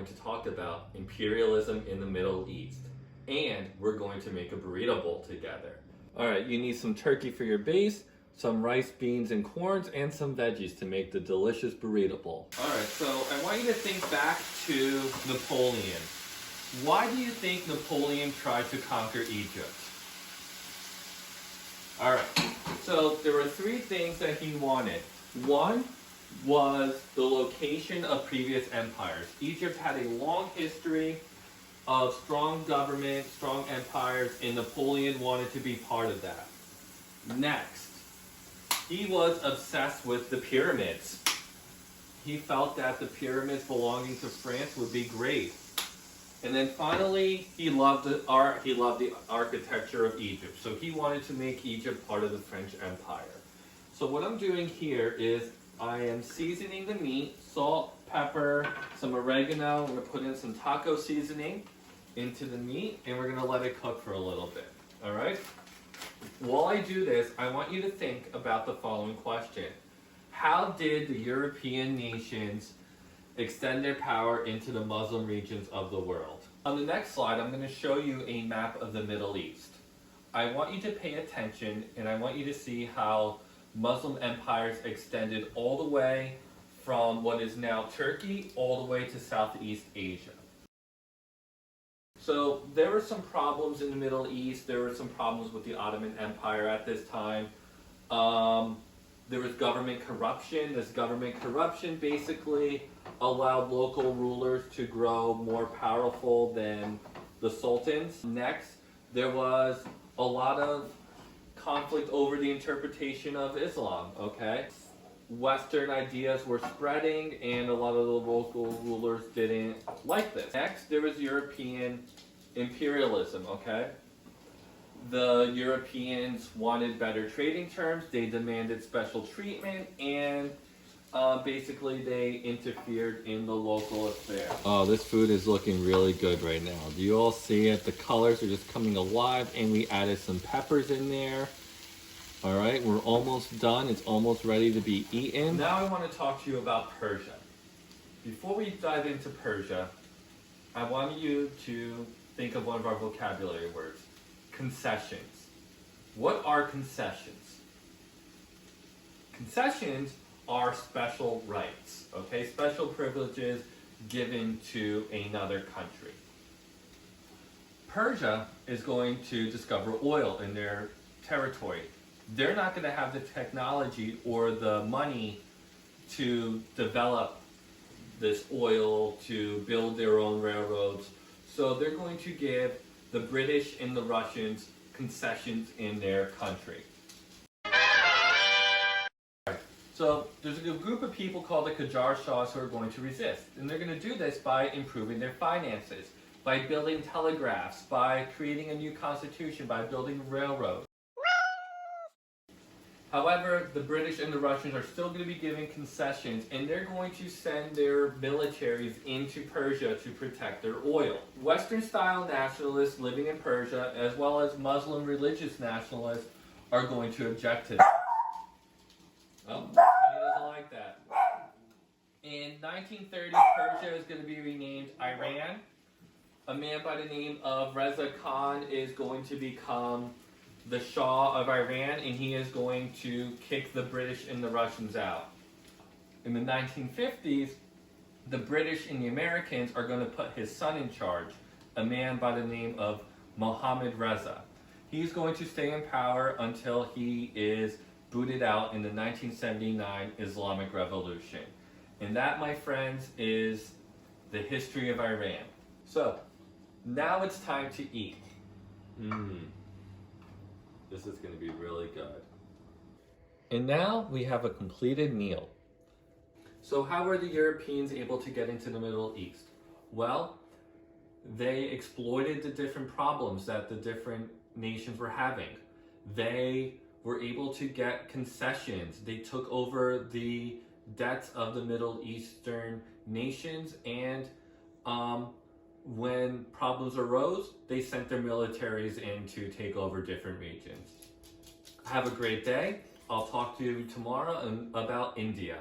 going to talk about imperialism in the Middle East. And we're going to make a burrito bowl together. All right, you need some turkey for your base, some rice, beans, and corns, and some veggies to make the delicious burrito bowl. All right, so I want you to think back to Napoleon. Why do you think Napoleon tried to conquer Egypt? All right, so there were three things that he wanted. One was the location of previous empires. Egypt had a long history of strong government, strong empires, and Napoleon wanted to be part of that. Next, he was obsessed with the pyramids. He felt that the pyramids belonging to France would be great. And then finally, he loved the art, he loved the architecture of Egypt. So he wanted to make Egypt part of the French Empire. So what I'm doing here is I am seasoning the meat, salt, pepper, some oregano. I'm going to put in some taco seasoning into the meat, and we're going to let it cook for a little bit. All right? While I do this, I want you to think about the following question. How did the European nations extend their power into the Muslim regions of the world? On the next slide, I'm going to show you a map of the Middle East. I want you to pay attention, and I want you to see how Muslim empires extended all the way from what is now Turkey all the way to Southeast Asia. So there were some problems in the Middle East. There were some problems with the Ottoman Empire at this time. There was government corruption. This government corruption basically allowed local rulers to grow more powerful than the sultans. Next, there was a lot of conflict over the interpretation of Islam, okay? Western ideas were spreading and a lot of the local rulers didn't like this. Next, there was European imperialism, okay? The Europeans wanted better trading terms, they demanded special treatment, and basically they interfered in the local affair. Oh, this food is looking really good right now. Do you all see it? The colors are just coming alive, and we added some peppers in there. All right, we're almost done. It's almost ready to be eaten. Now I want to talk to you about Persia. Before we dive into Persia, I want you to think of one of our vocabulary words. Concessions. What are concessions? Concessions are special rights, okay? Special privileges given to another country. Persia is going to discover oil in their territory. They're not going to have the technology or the money to develop this oil, to build their own railroads. So they're going to give the British and the Russians concessions in their country. So there's a group of people called the Qajar Shahs who are going to resist. And they're going to do this by improving their finances, by building telegraphs, by creating a new constitution, by building railroads. However, the British and the Russians are still going to be giving concessions, and they're going to send their militaries into Persia to protect their oil. Western-style nationalists living in Persia, as well as Muslim religious nationalists, are going to object to that. Oh, he doesn't like that. In 1930, Persia is going to be renamed Iran. A man by the name of Reza Khan is going to become the Shah of Iran, and he is going to kick the British and the Russians out. In the 1950s, the British and the Americans are going to put his son in charge, a man by the name of Mohammad Reza. He's going to stay in power until he is booted out in the 1979 Islamic Revolution. And that, my friends, is the history of Iran. So, now it's time to eat. This is going to be really good. And now we have a completed meal. So how were the Europeans able to get into the Middle East? Well, they exploited the different problems that the different nations were having. They were able to get concessions. They took over the debts of the Middle Eastern nations, and when problems arose, they sent their militaries in to take over different regions. Have a great day. I'll talk to you tomorrow about India.